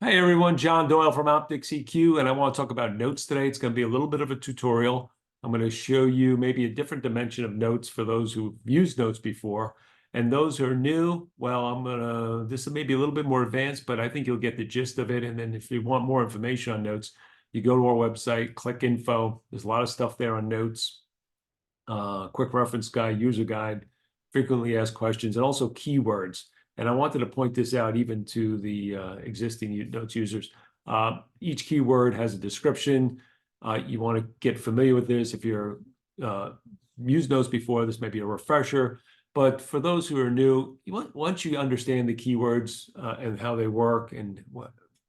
Hey everyone, John Doyle from OptixEQ, and I want to talk about notes today. It's going to be a little bit of a tutorial. I'm going to show you maybe a different dimension of notes for those who've used notes before. And those who are new, well, this may be a little bit more advanced, but I think you'll get the gist of it. And then if you want more information on notes, you go to our website, click info. There's a lot of stuff there on notes, quick reference guide, user guide, frequently asked questions, and also keywords. And I wanted to point this out even to the existing notes users. Each keyword has a description. You want to get familiar with this. If you're used notes before, this may be a refresher. But for those who are new, once you understand the keywords and how they work, and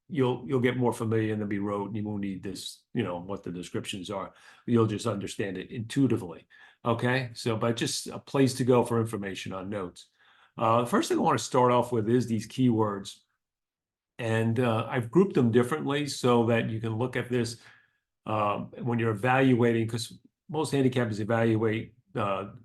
you'll get more familiar, and they'll be rote, and you won't need this, what the descriptions are. You'll just understand it intuitively. Okay, but just a place to go for information on notes. The first thing I want to start off with is these keywords. And I've grouped them differently so that you can look at this when you're evaluating, because most handicappers evaluate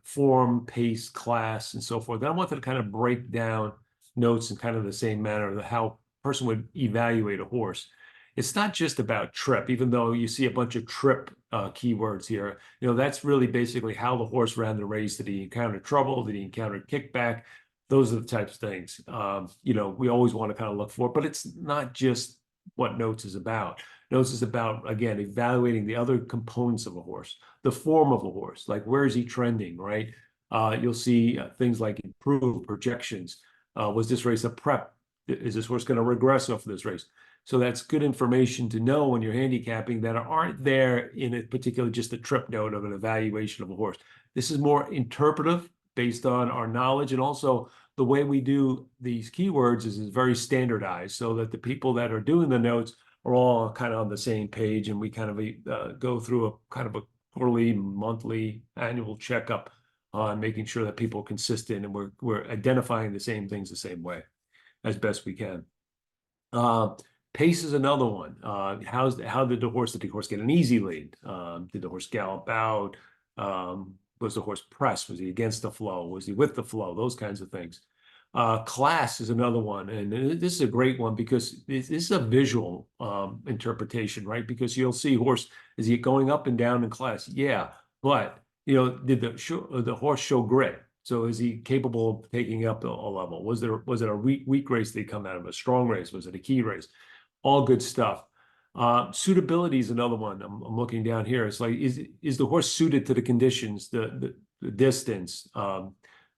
form, pace, class, and so forth. And I wanted to kind of break down notes in kind of the same manner of how a person would evaluate a horse. It's not just about trip, even though you see a bunch of trip keywords here. That's really basically how the horse ran the race. Did he encounter trouble? Did he encounter kickback? Those are the types of things, we always want to kind of look for, but it's not just what notes is about. Notes is about, again, evaluating the other components of a horse, the form of a horse, like where is he trending, right? You'll see things like improved projections. Was this race a prep? Is this horse going to regress off of this race? So that's good information to know when you're handicapping that aren't there in a particular, just a trip note of an evaluation of a horse. This is more interpretive based on our knowledge, and also the way we do these keywords is very standardized so that the people that are doing the notes are all kind of on the same page, and we kind of go through a kind of a quarterly, monthly, annual checkup on making sure that people are consistent and we're identifying the same things the same way as best we can. Pace is another one. How did the horse get an easy lead? Did the horse gallop out? Was the horse pressed? Was he against the flow? Was he with the flow? Those kinds of things. Class is another one. And this is a great one because this is a visual interpretation, right? Because you'll see horse, is he going up and down in class? Yeah. But, did the horse show grit? So is he capable of taking up a level? Was it a weak race that come out of, a strong race? Was it a key race? All good stuff. Suitability is another one. I'm looking down here. It's like, is the horse suited to the conditions, the distance,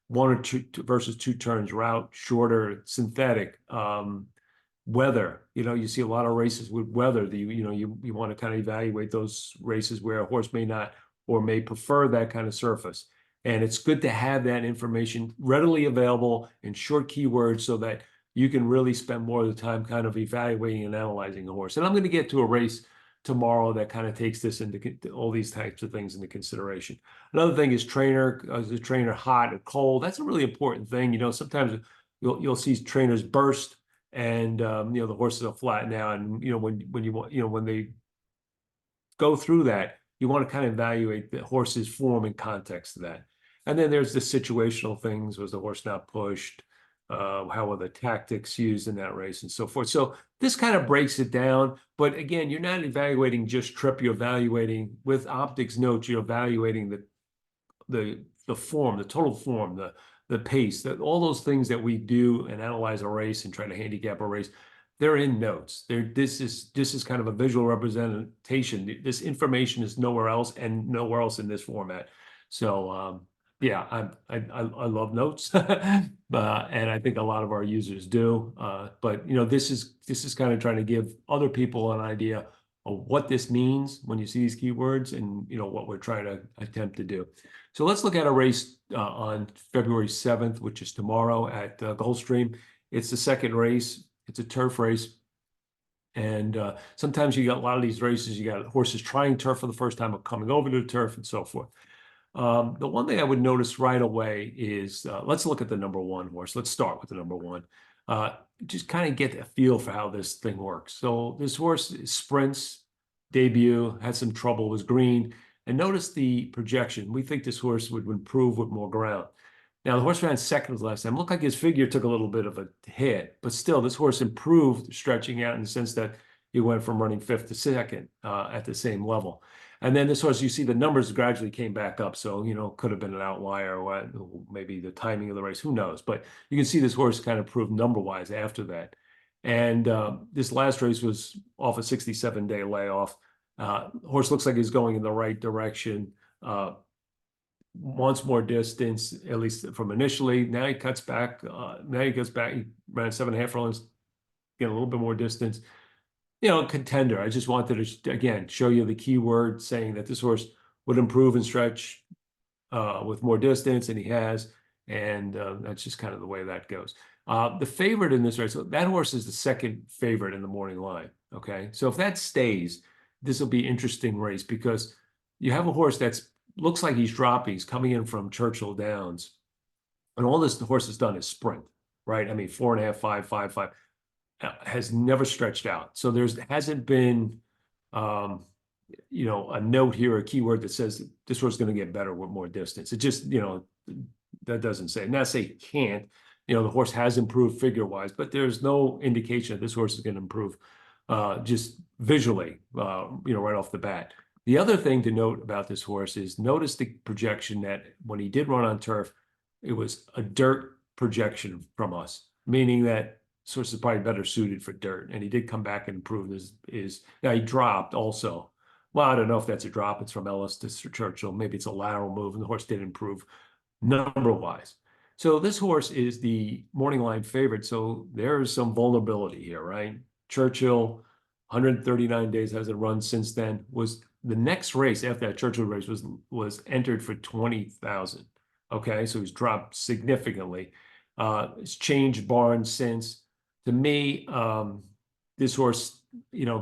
one or two versus two turns, route, shorter, synthetic, weather. You see a lot of races with weather. You want to kind of evaluate those races where a horse may not or may prefer that kind of surface. And it's good to have that information readily available in short keywords so that you can really spend more of the time kind of evaluating and analyzing a horse. And I'm going to get to a race tomorrow that kind of takes this into all these types of things into consideration. Another thing is is the trainer hot or cold? That's a really important thing. Sometimes you'll see trainers burst and the horses will flatten out. And when they go through that, you want to kind of evaluate the horse's form in context of that. And then there's the situational things. Was the horse not pushed? How were the tactics used in that race and so forth. So this kind of breaks it down. But again, you're not evaluating just trip. You're evaluating with OptixNOTES. You're evaluating the form, the total form, the pace, all those things that we do and analyze a race and try to handicap a race. They're in notes. This is kind of a visual representation. This information is nowhere else and nowhere else in this format. So yeah, I love notes, and I think a lot of our users do. But this is kind of trying to give other people an idea of what this means when you see these keywords, and what we're trying to attempt to do. So let's look at a race on February 7th, which is tomorrow at Gulfstream. It's the second race. It's a turf race. And sometimes you got a lot of these races, you got horses trying turf for the first time or coming over to the turf and so forth. The one thing I would notice right away is, let's look at the number one horse. Let's start with the number one. Just kind of get a feel for how this thing works. So this horse sprints, debut, had some trouble, was green. And notice the projection. We think this horse would improve with more ground. Now, the horse ran second last time. Looked like his figure took a little bit of a hit, but still, this horse improved stretching out in the sense that he went from running fifth to second at the same level. And then this horse, you see the numbers gradually came back up. So, could have been an outlier or what, maybe the timing of the race, who knows? But you can see this horse kind of proved number-wise after that. And this last race was off a 67-day layoff. Horse looks like he's going in the right direction. Wants more distance, at least from initially. Now he cuts back. He ran 7.5 furlongs, get a little bit more distance. Contender. I just wanted to, again, show you the key word saying that this horse would improve and stretch with more distance, and he has. And that's just kind of the way that goes. The favorite in this race, so that horse is the second favorite in the morning line. Okay. So if that stays, this will be an interesting race because you have a horse that's looks like he's dropping. He's coming in from Churchill Downs. And all this the horse has done is sprint, right? I mean, 4.5, 5, 5, 5, has never stretched out. So hasn't been, a note here, a keyword that says this horse is going to get better with more distance. It just, that doesn't say. Not say it can't. The horse has improved figure-wise, but there's no indication that this horse is going to improve just visually, right off the bat. The other thing to note about this horse is notice the projection that when he did run on turf, it was a dirt projection from us, meaning that this horse is probably better suited for dirt. And he did come back and improve now he dropped also. Well, I don't know if that's a drop. It's from Ellis to Churchill. Maybe it's a lateral move, and the horse did improve number-wise. So this horse is the morning line favorite. So there is some vulnerability here, right? Churchill, 139 days hasn't run since then. Was the next race after that Churchill race was entered for 20,000. Okay, so he's dropped significantly. It's changed barns since. To me, this horse,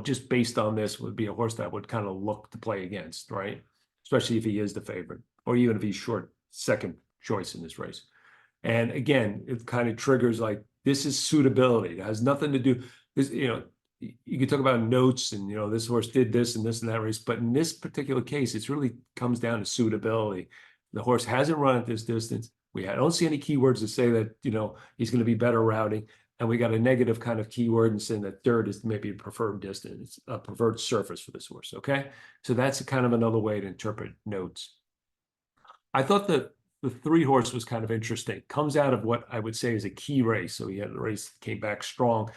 just based on this, would be a horse that would kind of look to play against, right? Especially if he is the favorite, or even if he's short second choice in this race. And again, it kind of triggers like this is suitability. It has nothing to do. This, you can talk about notes and, this horse did this and this and that race. But in this particular case, it really comes down to suitability. The horse hasn't run at this distance. I don't see any keywords to say that, he's going to be better routing. And we got a negative kind of keyword and saying that dirt is maybe a preferred distance, a preferred surface for this horse. Okay. So that's kind of another way to interpret notes. I thought that the 3 horse was kind of interesting. Comes out of what I would say is a key race. So he had a race that came back strong,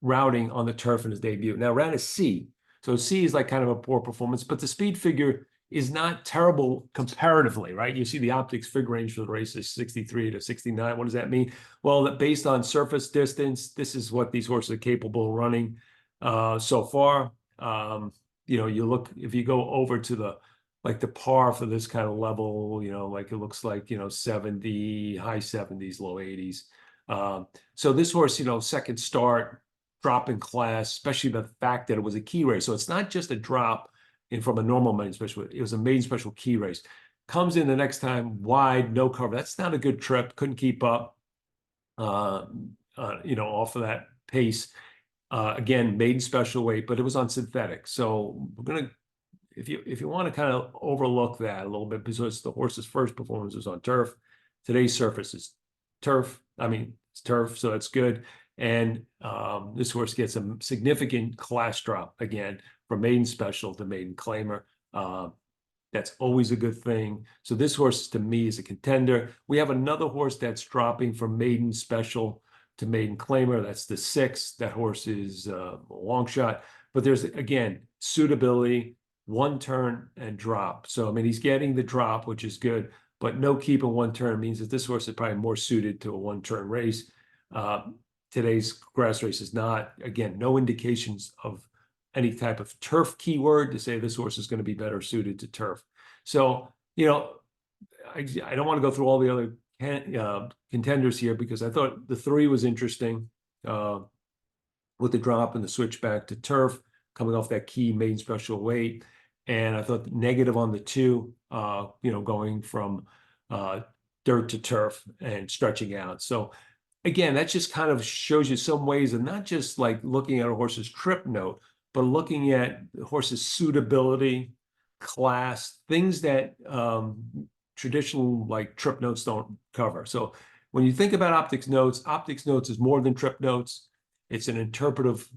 routing on the turf in his debut. Now ran a C. So C is like kind of a poor performance, but the speed figure is not terrible comparatively, right? You see the Optix fig range for the race is 63 to 69. What does that mean? Well, based on surface distance, this is what these horses are capable of running so far. You look, if you go over to the par for this kind of level, like it looks like, 70, high 70s, low 80s. So this horse, second start, drop in class, especially the fact that it was a key race. So it's not just a drop from a normal maiden special. It was a maiden special key race. Comes in the next time wide, no cover. That's not a good trip. Couldn't keep up, off of that pace. Again, maiden special weight, but it was on synthetic. So we're going to, if you want to kind of overlook that a little bit, because the horse's first performance was on turf. Today's surface is turf. It's turf, so that's good. And this horse gets a significant class drop again from maiden special to maiden claimer. That's always a good thing. So this horse to me is a contender. We have another horse that's dropping from maiden special to maiden claimer. That's the 6. That horse is a long shot. But there's, again, suitability, 1 turn and drop. So, he's getting the drop, which is good, but no keep in 1 turn means that this horse is probably more suited to a 1-turn race. Today's grass race is not, again, no indications of any type of turf keyword to say this horse is going to be better suited to turf. So, I don't want to go through all the other contenders here because I thought the 3 was interesting with the drop and the switch back to turf coming off that key maiden special weight. And I thought negative on the 2, going from dirt to turf and stretching out. So again, that just kind of shows you some ways of not just like looking at a horse's trip note, but looking at the horse's suitability, class, things that traditional like trip notes don't cover. So when you think about OptixNOTES is more than trip notes. It's an interpretive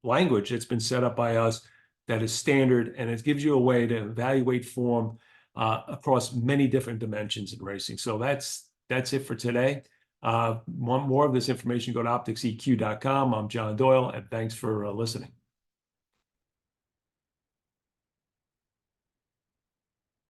language that's been set up by us that is standard, and it gives you a way to evaluate form across many different dimensions in racing. So that's it for today. Want more of this information, go to OptixEQ.com. I'm John Doyle, and thanks for listening.